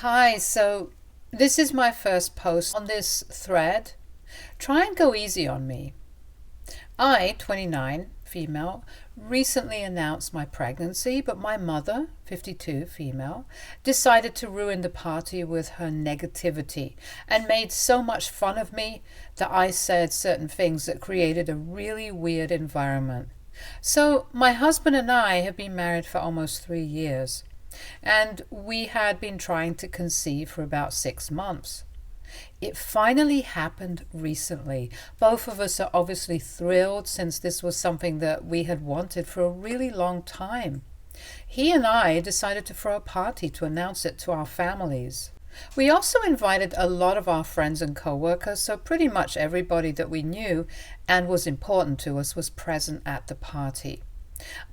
Hi, so this is my first post on this thread. Try and go easy on me. I, 29, female, recently announced my pregnancy, but my mother, 52, female, decided to ruin the party with her negativity and made so much fun of me that I said certain things that created a really weird environment. So, my husband and I have been married for almost 3 years, and we had been trying to conceive for about 6 months. It finally happened recently. Both of us are obviously thrilled since this was something that we had wanted for a really long time. He and I decided to throw a party to announce it to our families. We also invited a lot of our friends and co-workers, so pretty much everybody that we knew and was important to us was present at the party.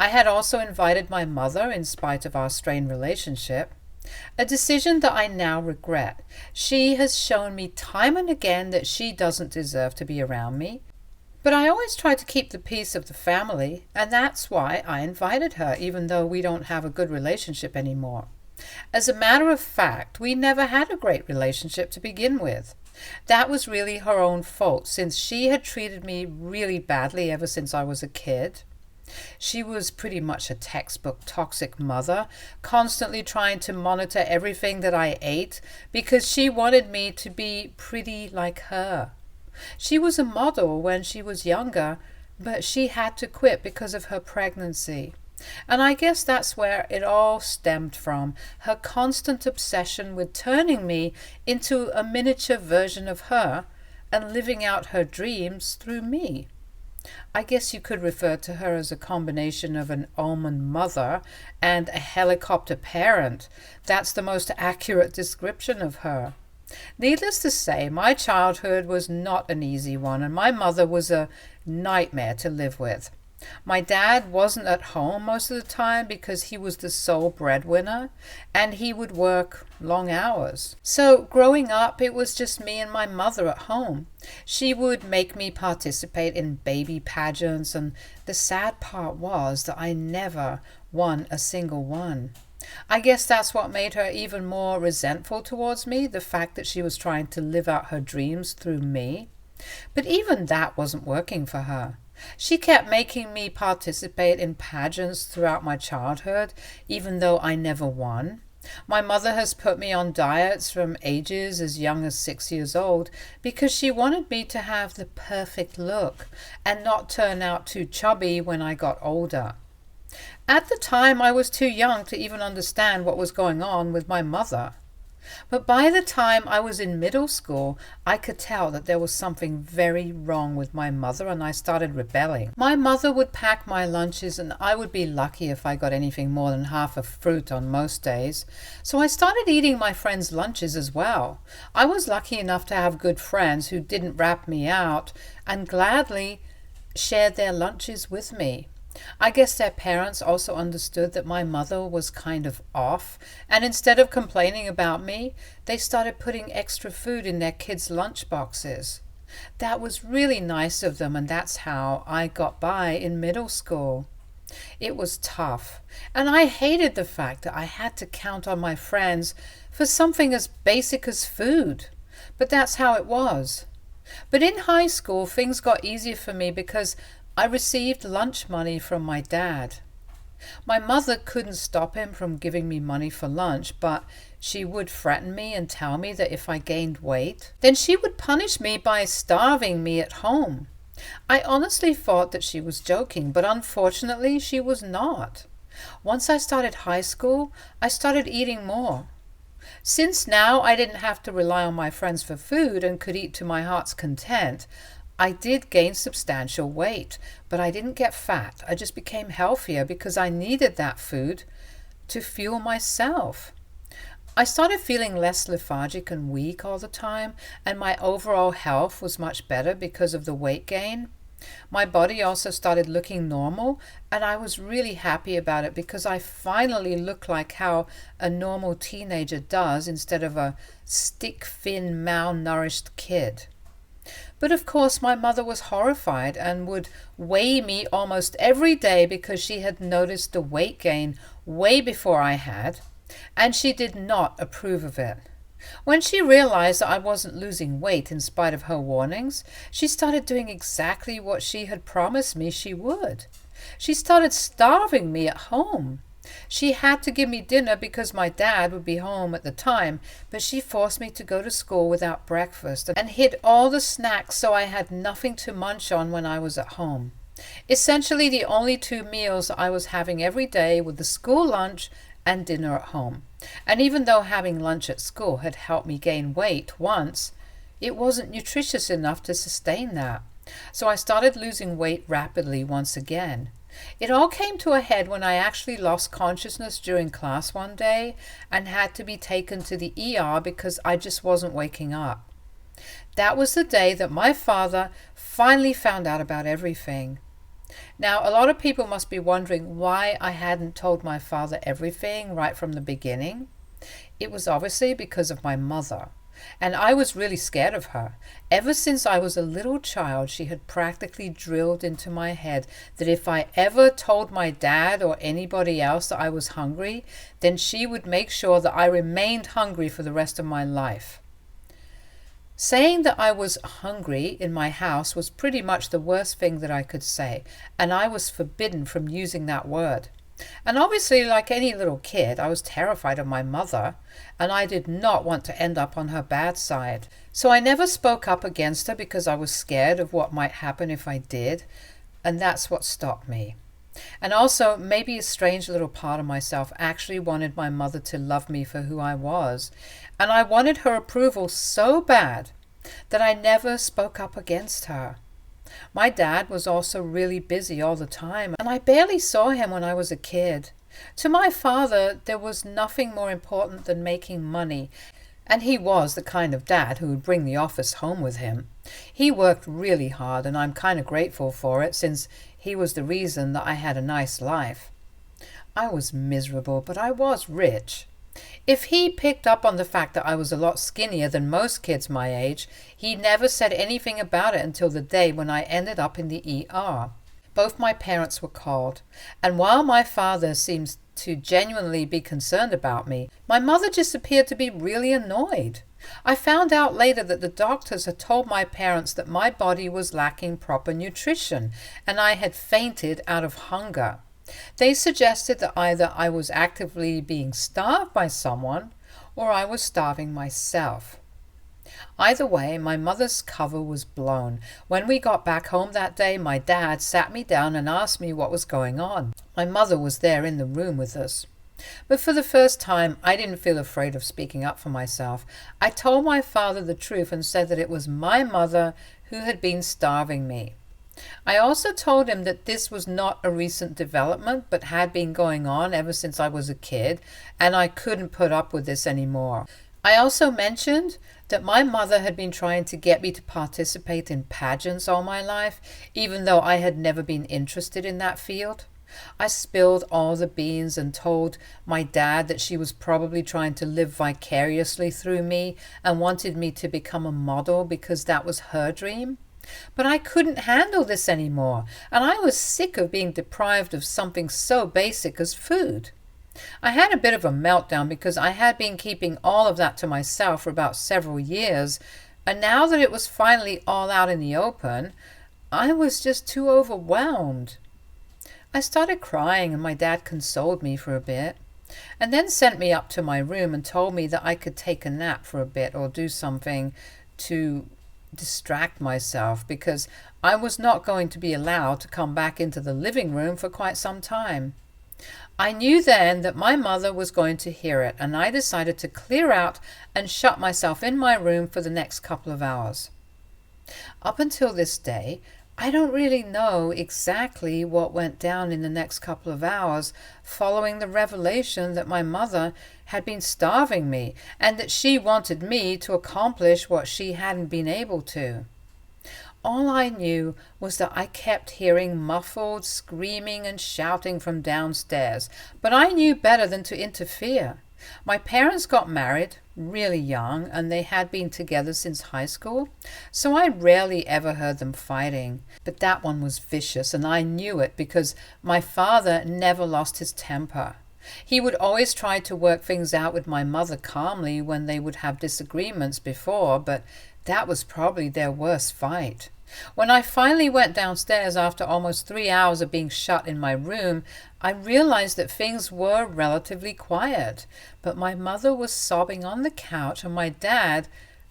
I had also invited my mother in spite of our strained relationship, a decision that I now regret. She has shown me time and again that she doesn't deserve to be around me, but I always try to keep the peace of the family, and that's why I invited her, even though we don't have a good relationship anymore. As a matter of fact, we never had a great relationship to begin with. That was really her own fault, since she had treated me really badly ever since I was a kid. She was pretty much a textbook toxic mother, constantly trying to monitor everything that I ate because she wanted me to be pretty like her. She was a model when she was younger, but she had to quit because of her pregnancy. And I guess that's where it all stemmed from, her constant obsession with turning me into a miniature version of her and living out her dreams through me. I guess you could refer to her as a combination of an almond mother and a helicopter parent. That's the most accurate description of her. Needless to say, my childhood was not an easy one, and my mother was a nightmare to live with. My dad wasn't at home most of the time because he was the sole breadwinner and he would work long hours. So growing up, it was just me and my mother at home. She would make me participate in baby pageants, and the sad part was that I never won a single one. I guess that's what made her even more resentful towards me, the fact that she was trying to live out her dreams through me. But even that wasn't working for her. She kept making me participate in pageants throughout my childhood, even though I never won. My mother has put me on diets from ages as young as 6 years old because she wanted me to have the perfect look and not turn out too chubby when I got older. At the time, I was too young to even understand what was going on with my mother. But by the time I was in middle school, I could tell that there was something very wrong with my mother, and I started rebelling. My mother would pack my lunches, and I would be lucky if I got anything more than half a fruit on most days. So I started eating my friends' lunches as well. I was lucky enough to have good friends who didn't rat me out and gladly shared their lunches with me. I guess their parents also understood that my mother was kind of off, and instead of complaining about me, they started putting extra food in their kids' lunch boxes. That was really nice of them, and that's how I got by in middle school. It was tough, and I hated the fact that I had to count on my friends for something as basic as food. But that's how it was. But in high school, things got easier for me because I received lunch money from my dad. My mother couldn't stop him from giving me money for lunch, but she would threaten me and tell me that if I gained weight, then she would punish me by starving me at home. I honestly thought that she was joking, but unfortunately she was not. Once I started high school, I started eating more. Since now I didn't have to rely on my friends for food and could eat to my heart's content, I did gain substantial weight, but I didn't get fat. I just became healthier because I needed that food to fuel myself. I started feeling less lethargic and weak all the time, and my overall health was much better because of the weight gain. My body also started looking normal, and I was really happy about it because I finally looked like how a normal teenager does instead of a stick-thin, malnourished kid. But of course my mother was horrified and would weigh me almost every day because she had noticed the weight gain way before I had. and she did not approve of it. When she realized that I wasn't losing weight in spite of her warnings, she started doing exactly what she had promised me she would. She started starving me at home. She had to give me dinner because my dad would be home at the time, but she forced me to go to school without breakfast and hid all the snacks so I had nothing to munch on when I was at home. Essentially, the only two meals I was having every day were the school lunch and dinner at home. And even though having lunch at school had helped me gain weight once, it wasn't nutritious enough to sustain that. So I started losing weight rapidly once again. It all came to a head when I actually lost consciousness during class one day and had to be taken to the ER because I just wasn't waking up. That was the day that my father finally found out about everything. Now, a lot of people must be wondering why I hadn't told my father everything right from the beginning. It was obviously because of my mother, and I was really scared of her. Ever since I was a little child, she had practically drilled into my head that if I ever told my dad or anybody else that I was hungry, then she would make sure that I remained hungry for the rest of my life. Saying that I was hungry in my house was pretty much the worst thing that I could say, and I was forbidden from using that word. And obviously, like any little kid, I was terrified of my mother, and I did not want to end up on her bad side. So I never spoke up against her because I was scared of what might happen if I did, and that's what stopped me. And also, maybe a strange little part of myself actually wanted my mother to love me for who I was, and I wanted her approval so bad that I never spoke up against her. My dad was also really busy all the time, and I barely saw him when I was a kid. To my father, there was nothing more important than making money, and he was the kind of dad who would bring the office home with him. He worked really hard, and I'm kind of grateful for it, since he was the reason that I had a nice life. I was miserable, but I was rich. If he picked up on the fact that I was a lot skinnier than most kids my age, he never said anything about it until the day when I ended up in the ER. Both my parents were called, and while my father seems to genuinely be concerned about me, my mother just appeared to be really annoyed. I found out later that the doctors had told my parents that my body was lacking proper nutrition, and I had fainted out of hunger. They suggested that either I was actively being starved by someone, or I was starving myself. Either way, my mother's cover was blown. When we got back home that day, my dad sat me down and asked me what was going on. My mother was there in the room with us. But for the first time, I didn't feel afraid of speaking up for myself. I told my father the truth and said that it was my mother who had been starving me. I also told him that this was not a recent development, but had been going on ever since I was a kid, and I couldn't put up with this anymore. I also mentioned that my mother had been trying to get me to participate in pageants all my life, even though I had never been interested in that field. I spilled all the beans and told my dad that she was probably trying to live vicariously through me and wanted me to become a model because that was her dream. But I couldn't handle this anymore, and I was sick of being deprived of something so basic as food. I had a bit of a meltdown because I had been keeping all of that to myself for about several years, and now that it was finally all out in the open, I was just too overwhelmed. I started crying, and my dad consoled me for a bit, and then sent me up to my room and told me that I could take a nap for a bit or do something to distract myself because I was not going to be allowed to come back into the living room for quite some time. I knew then that my mother was going to hear it, and I decided to clear out and shut myself in my room for the next couple of hours. Up until this day, I don't really know exactly what went down in the next couple of hours following the revelation that my mother had been starving me and that she wanted me to accomplish what she hadn't been able to. All I knew was that I kept hearing muffled screaming and shouting from downstairs, but I knew better than to interfere. My parents got married really young, and they had been together since high school, so I rarely ever heard them fighting. But that one was vicious, and I knew it because my father never lost his temper. He would always try to work things out with my mother calmly when they would have disagreements before, but that was probably their worst fight. When I finally went downstairs after almost 3 hours of being shut in my room, I realized that things were relatively quiet, but my mother was sobbing on the couch and my dad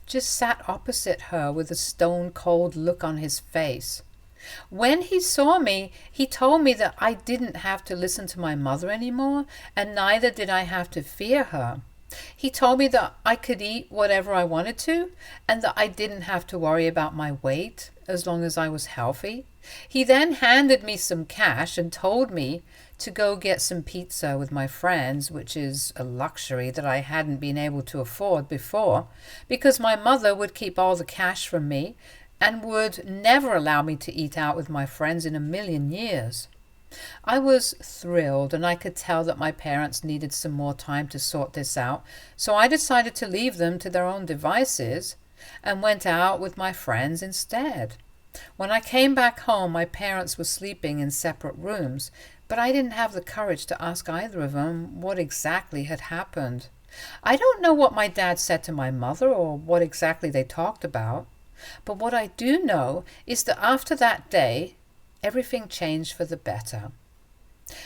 just sat opposite her with a stone-cold look on his face. When he saw me, he told me that I didn't have to listen to my mother anymore, and neither did I have to fear her. He told me that I could eat whatever I wanted to, and that I didn't have to worry about my weight as long as I was healthy. He then handed me some cash and told me to go get some pizza with my friends, which is a luxury that I hadn't been able to afford before, because my mother would keep all the cash from me and would never allow me to eat out with my friends in a million years. I was thrilled, and I could tell that my parents needed some more time to sort this out, so I decided to leave them to their own devices and went out with my friends instead. When I came back home, my parents were sleeping in separate rooms, but I didn't have the courage to ask either of them what exactly had happened. I don't know what my dad said to my mother or what exactly they talked about, but what I do know is that after that day, everything changed for the better.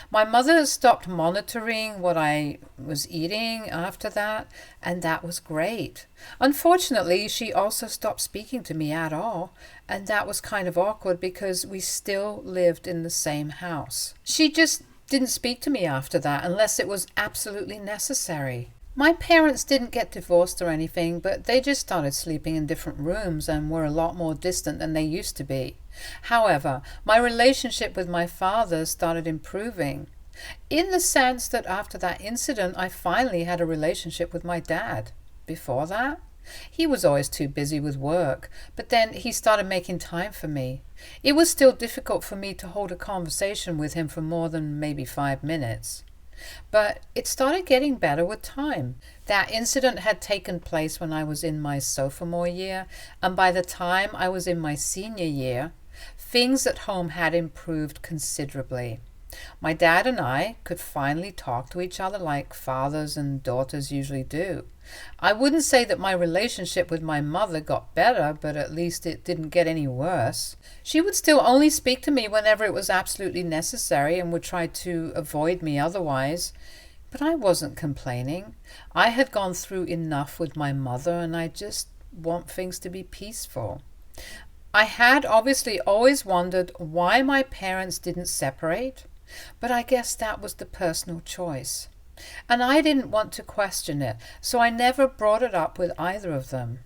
My mother stopped monitoring what I was eating after that, and that was great. Unfortunately, she also stopped speaking to me at all, and that was kind of awkward because we still lived in the same house. She just didn't speak to me after that unless it was absolutely necessary. My parents didn't get divorced or anything, but they just started sleeping in different rooms and were a lot more distant than they used to be. However, my relationship with my father started improving, in the sense that after that incident, I finally had a relationship with my dad. Before that, he was always too busy with work, but then he started making time for me. It was still difficult for me to hold a conversation with him for more than maybe 5 minutes. But it started getting better with time. That incident had taken place when I was in my sophomore year, and by the time I was in my senior year, things at home had improved considerably. My dad and I could finally talk to each other like fathers and daughters usually do. I wouldn't say that my relationship with my mother got better, but at least it didn't get any worse. She would still only speak to me whenever it was absolutely necessary and would try to avoid me otherwise. But I wasn't complaining. I had gone through enough with my mother, and I just want things to be peaceful. I had obviously always wondered why my parents didn't separate, but I guess that was the personal choice. And I didn't want to question it, so I never brought it up with either of them.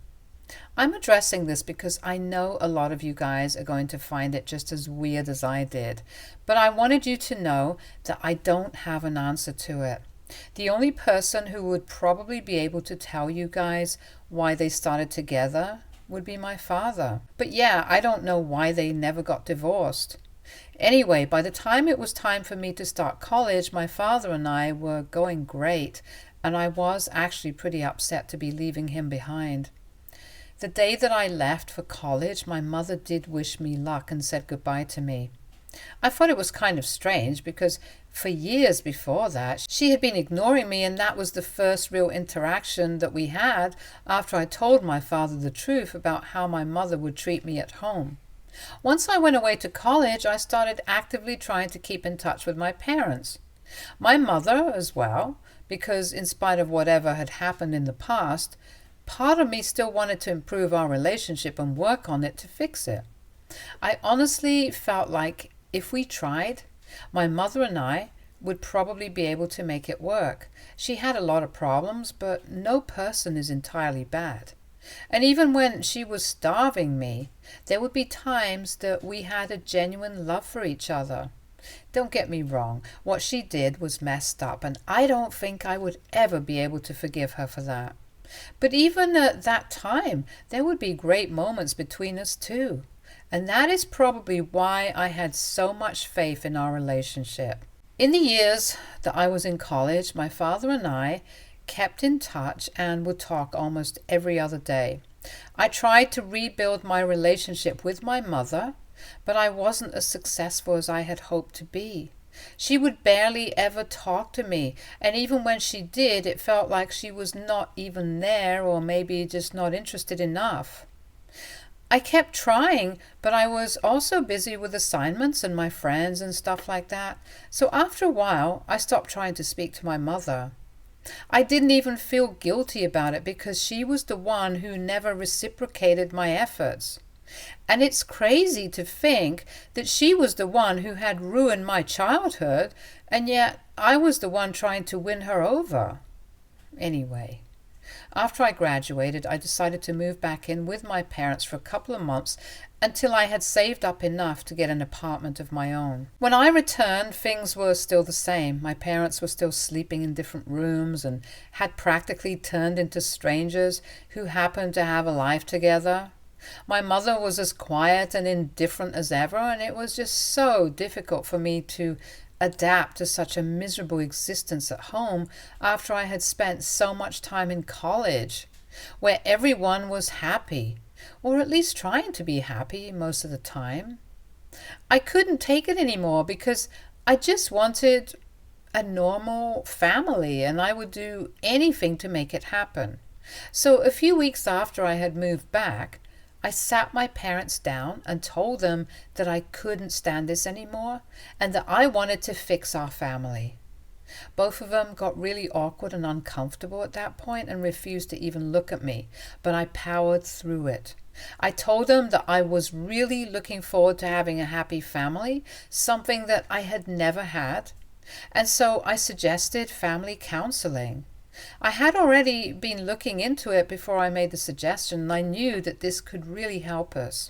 I'm addressing this because I know a lot of you guys are going to find it just as weird as I did, but I wanted you to know that I don't have an answer to it. The only person who would probably be able to tell you guys why they started together would be my father. But yeah, I don't know why they never got divorced. Anyway, by the time it was time for me to start college, my father and I were going great, and I was actually pretty upset to be leaving him behind. The day that I left for college, my mother did wish me luck and said goodbye to me. I thought it was kind of strange because for years before that, she had been ignoring me, and that was the first real interaction that we had after I told my father the truth about how my mother would treat me at home. Once I went away to college, I started actively trying to keep in touch with my parents. My mother as well, because in spite of whatever had happened in the past, part of me still wanted to improve our relationship and work on it to fix it. I honestly felt like if we tried, my mother and I would probably be able to make it work. She had a lot of problems, but no person is entirely bad. And even when she was starving me, there would be times that we had a genuine love for each other. Don't get me wrong, what she did was messed up, and I don't think I would ever be able to forgive her for that. But even at that time, there would be great moments between us too. And that is probably why I had so much faith in our relationship. In the years that I was in college, my father and I kept in touch and would talk almost every other day. I tried to rebuild my relationship with my mother, but I wasn't as successful as I had hoped to be. She would barely ever talk to me, and even when she did, it felt like she was not even there, or maybe just not interested enough. I kept trying, but I was also busy with assignments and my friends and stuff like that. So after a while, I stopped trying to speak to my mother. I didn't even feel guilty about it because she was the one who never reciprocated my efforts. And it's crazy to think that she was the one who had ruined my childhood, and yet I was the one trying to win her over. Anyway, after I graduated, I decided to move back in with my parents for a couple of months until I had saved up enough to get an apartment of my own. When I returned, things were still the same. My parents were still sleeping in different rooms and had practically turned into strangers who happened to have a life together. My mother was as quiet and indifferent as ever, and it was just so difficult for me to adapt to such a miserable existence at home after I had spent so much time in college, where everyone was happy, or at least trying to be happy most of the time. I couldn't take it anymore because I just wanted a normal family, and I would do anything to make it happen. So a few weeks after I had moved back, I sat my parents down and told them that I couldn't stand this anymore and that I wanted to fix our family. Both of them got really awkward and uncomfortable at that point and refused to even look at me, but I powered through it. I told them that I was really looking forward to having a happy family, something that I had never had, and so I suggested family counseling. I had already been looking into it before I made the suggestion, and I knew that this could really help us.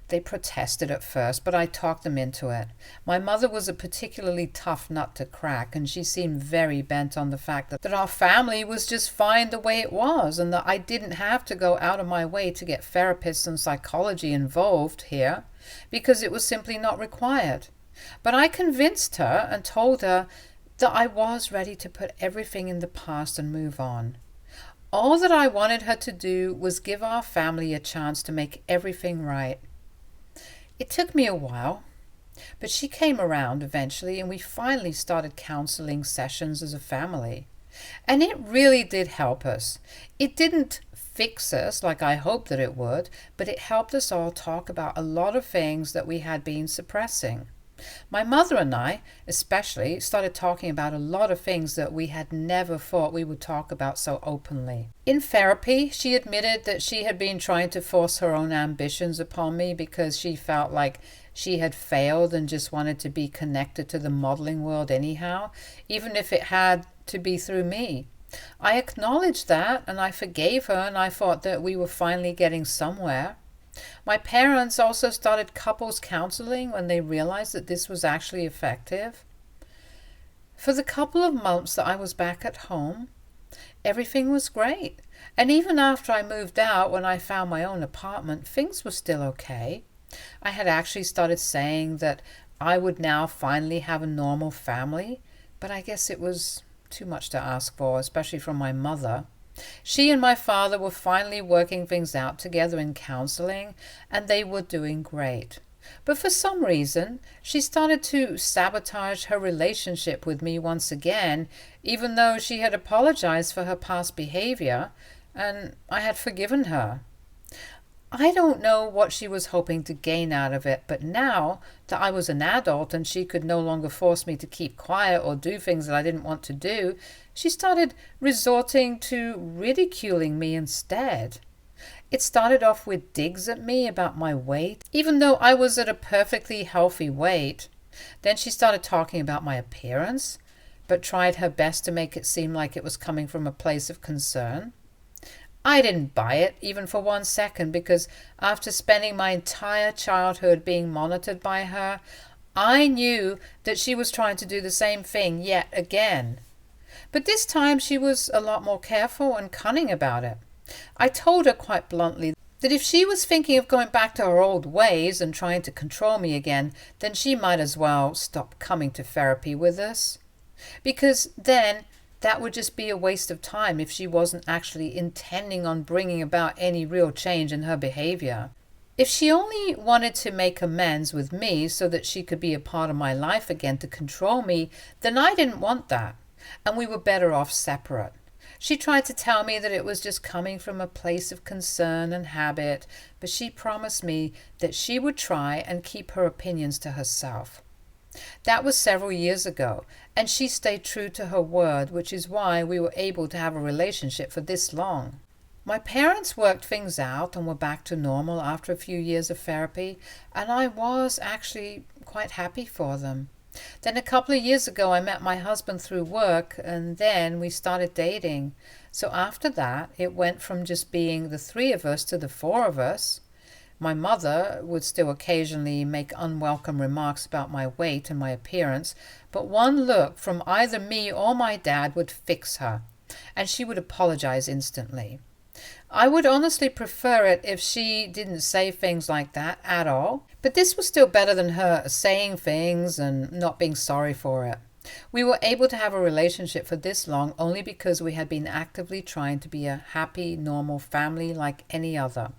They protested at first, but I talked them into it. My mother was a particularly tough nut to crack, and she seemed very bent on the fact that our family was just fine the way it was, and that I didn't have to go out of my way to get therapists and psychology involved here, because it was simply not required. But I convinced her and told her that I was ready to put everything in the past and move on. All that I wanted her to do was give our family a chance to make everything right. It took me a while, but she came around eventually, and we finally started counseling sessions as a family. And it really did help us. It didn't fix us like I hoped that it would, but it helped us all talk about a lot of things that we had been suppressing. My mother and I, especially, started talking about a lot of things that we had never thought we would talk about so openly. In therapy, she admitted that she had been trying to force her own ambitions upon me because she felt like she had failed and just wanted to be connected to the modeling world anyhow, even if it had to be through me. I acknowledged that, and I forgave her, and I thought that we were finally getting somewhere. My parents also started couples counseling when they realized that this was actually effective. For the couple of months that I was back at home, everything was great. And even after I moved out, when I found my own apartment, things were still okay. I had actually started saying that I would now finally have a normal family, but I guess it was too much to ask for, especially from my mother. She and my father were finally working things out together in counseling, and they were doing great. But for some reason, she started to sabotage her relationship with me once again, even though she had apologized for her past behavior, and I had forgiven her. I don't know what she was hoping to gain out of it, but now that I was an adult and she could no longer force me to keep quiet or do things that I didn't want to do, she started resorting to ridiculing me instead. It started off with digs at me about my weight, even though I was at a perfectly healthy weight. Then she started talking about my appearance, but tried her best to make it seem like it was coming from a place of concern. I didn't buy it, even for 1 second, because after spending my entire childhood being monitored by her, I knew that she was trying to do the same thing yet again. But this time she was a lot more careful and cunning about it. I told her quite bluntly that if she was thinking of going back to her old ways and trying to control me again, then she might as well stop coming to therapy with us. Because then that would just be a waste of time if she wasn't actually intending on bringing about any real change in her behavior. If she only wanted to make amends with me so that she could be a part of my life again to control me, then I didn't want that, and we were better off separate. She tried to tell me that it was just coming from a place of concern and habit, but she promised me that she would try and keep her opinions to herself. That was several years ago, and she stayed true to her word, which is why we were able to have a relationship for this long. My parents worked things out and were back to normal after a few years of therapy, and I was actually quite happy for them. Then a couple of years ago, I met my husband through work, and then we started dating. So after that, it went from just being the three of us to the four of us. My mother would still occasionally make unwelcome remarks about my weight and my appearance, but one look from either me or my dad would fix her, and she would apologize instantly. I would honestly prefer it if she didn't say things like that at all, but this was still better than her saying things and not being sorry for it. We were able to have a relationship for this long only because we had been actively trying to be a happy, normal family like any other.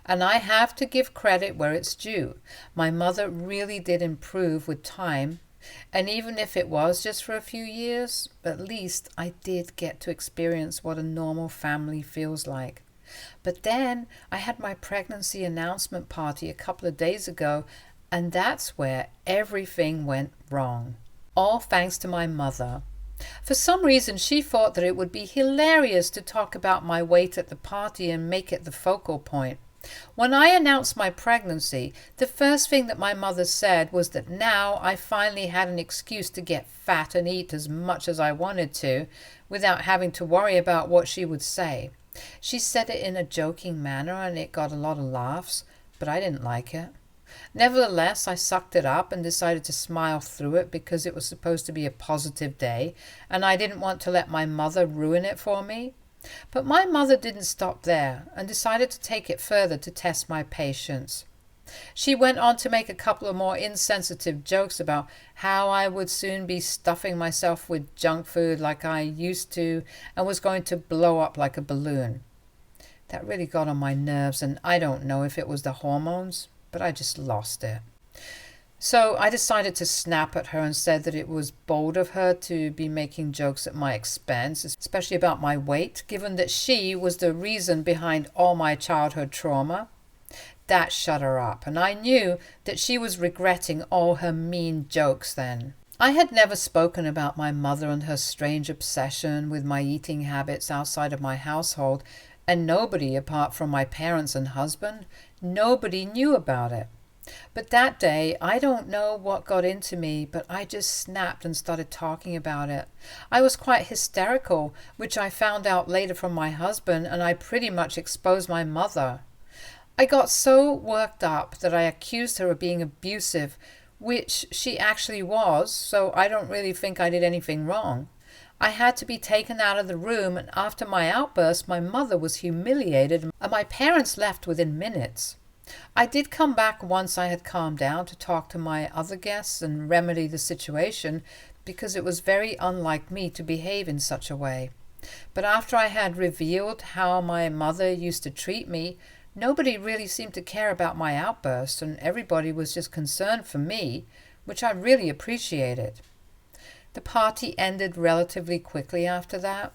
And I have to give credit where it's due. My mother really did improve with time, and even if it was just for a few years, at least I did get to experience what a normal family feels like. But then I had my pregnancy announcement party a couple of days ago, and that's where everything went wrong. All thanks to my mother. For some reason, she thought that it would be hilarious to talk about my weight at the party and make it the focal point. When I announced my pregnancy, the first thing that my mother said was that now I finally had an excuse to get fat and eat as much as I wanted to, without having to worry about what she would say. She said it in a joking manner, and it got a lot of laughs, but I didn't like it. Nevertheless, I sucked it up and decided to smile through it because it was supposed to be a positive day, and I didn't want to let my mother ruin it for me. But my mother didn't stop there and decided to take it further to test my patience. She went on to make a couple of more insensitive jokes about how I would soon be stuffing myself with junk food like I used to and was going to blow up like a balloon. That really got on my nerves, and I don't know if it was the hormones, but I just lost it. So I decided to snap at her and said that it was bold of her to be making jokes at my expense, especially about my weight, given that she was the reason behind all my childhood trauma. That shut her up, and I knew that she was regretting all her mean jokes then. I had never spoken about my mother and her strange obsession with my eating habits outside of my household, and nobody apart from my parents and husband, nobody knew about it. But that day, I don't know what got into me, but I just snapped and started talking about it. I was quite hysterical, which I found out later from my husband, and I pretty much exposed my mother. I got so worked up that I accused her of being abusive, which she actually was, so I don't really think I did anything wrong. I had to be taken out of the room, and after my outburst, my mother was humiliated, and my parents left within minutes. I did come back once I had calmed down to talk to my other guests and remedy the situation, because it was very unlike me to behave in such a way. But after I had revealed how my mother used to treat me, nobody really seemed to care about my outburst, and everybody was just concerned for me, which I really appreciated. The party ended relatively quickly after that,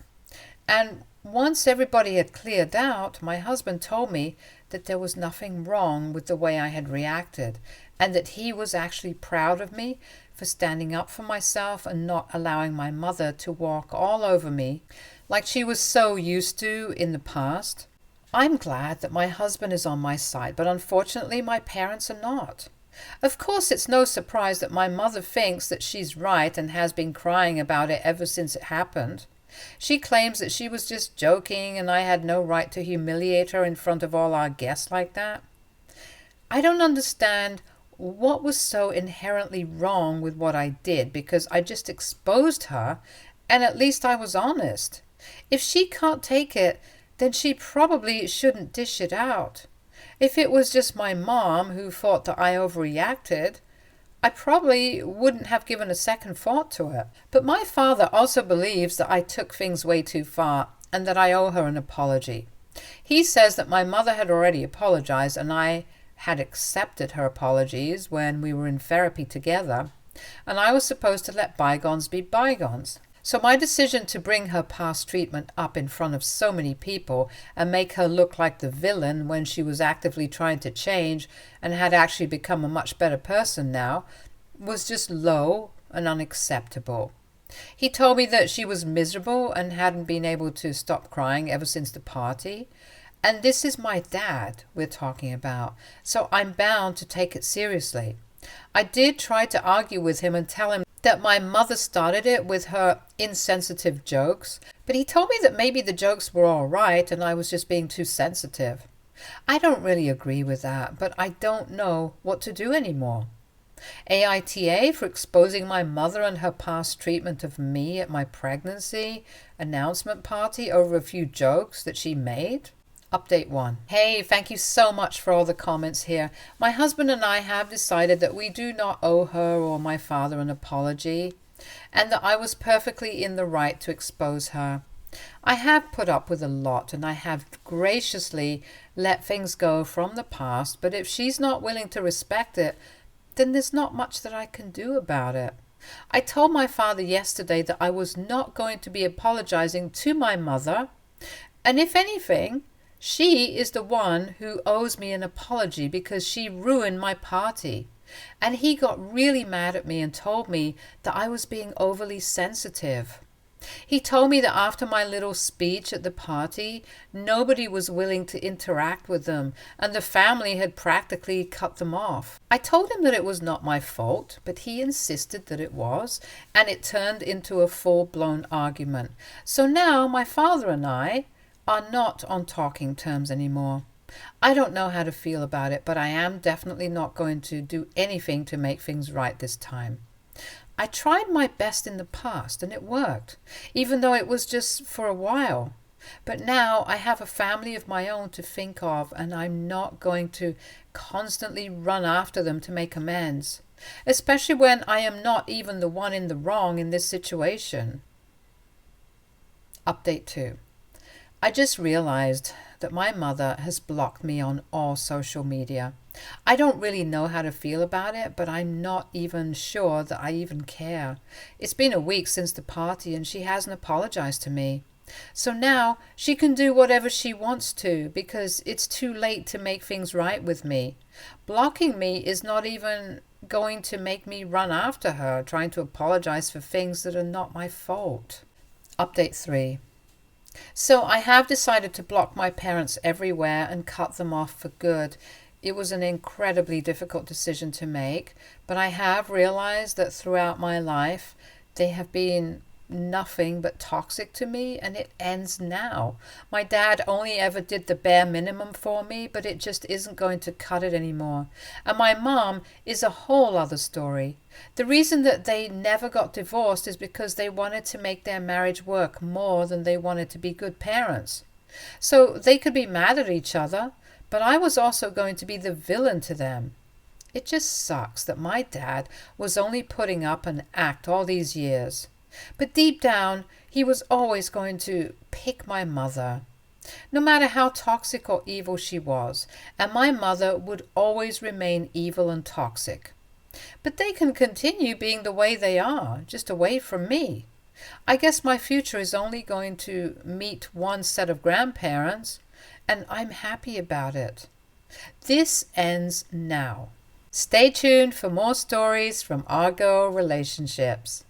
and once everybody had cleared out, my husband told me that there was nothing wrong with the way I had reacted, and that he was actually proud of me for standing up for myself and not allowing my mother to walk all over me like she was so used to in the past. I'm glad that my husband is on my side, but unfortunately my parents are not. Of course, it's no surprise that my mother thinks that she's right and has been crying about it ever since it happened. She claims that she was just joking and I had no right to humiliate her in front of all our guests like that. I don't understand what was so inherently wrong with what I did, because I just exposed her and at least I was honest. If she can't take it, then she probably shouldn't dish it out. If it was just my mom who thought that I overreacted, I probably wouldn't have given a second thought to it. But my father also believes that I took things way too far and that I owe her an apology. He says that my mother had already apologized and I had accepted her apologies when we were in therapy together, and I was supposed to let bygones be bygones. So my decision to bring her past treatment up in front of so many people and make her look like the villain when she was actively trying to change and had actually become a much better person now was just low and unacceptable. He told me that she was miserable and hadn't been able to stop crying ever since the party. And this is my dad we're talking about, so I'm bound to take it seriously. I did try to argue with him and tell him that my mother started it with her insensitive jokes, but he told me that maybe the jokes were all right and I was just being too sensitive. I don't really agree with that, but I don't know what to do anymore. AITA for exposing my mother and her past treatment of me at my pregnancy announcement party over a few jokes that she made. Update 1. Hey, thank you so much for all the comments here. My husband and I have decided that we do not owe her or my father an apology, and that I was perfectly in the right to expose her. I have put up with a lot, and I have graciously let things go from the past, but if she's not willing to respect it, then there's not much that I can do about it. I told my father yesterday that I was not going to be apologizing to my mother, and if anything, she is the one who owes me an apology because she ruined my party. And he got really mad at me and told me that I was being overly sensitive. He told me that after my little speech at the party, nobody was willing to interact with them and the family had practically cut them off. I told him that it was not my fault, but he insisted that it was, and it turned into a full-blown argument. So now my father and I are not on talking terms anymore. I don't know how to feel about it, but I am definitely not going to do anything to make things right this time. I tried my best in the past and it worked, even though it was just for a while. But now I have a family of my own to think of, and I'm not going to constantly run after them to make amends, especially when I am not even the one in the wrong in this situation. Update 2. I just realized that my mother has blocked me on all social media. I don't really know how to feel about it, but I'm not even sure that I even care. It's been a week since the party and she hasn't apologized to me. So now she can do whatever she wants to because it's too late to make things right with me. Blocking me is not even going to make me run after her, trying to apologize for things that are not my fault. Update 3. So I have decided to block my parents everywhere and cut them off for good. It was an incredibly difficult decision to make, but I have realized that throughout my life they have been nothing but toxic to me, and it ends now. My dad only ever did the bare minimum for me, but it just isn't going to cut it anymore. And my mom is a whole other story. The reason that they never got divorced is because they wanted to make their marriage work more than they wanted to be good parents. So they could be mad at each other, but I was also going to be the villain to them. It just sucks that my dad was only putting up an act all these years. But deep down, he was always going to pick my mother, no matter how toxic or evil she was, and my mother would always remain evil and toxic. But they can continue being the way they are, just away from me. I guess my future is only going to meet one set of grandparents, and I'm happy about it. This ends now. Stay tuned for more stories from our girl relationships.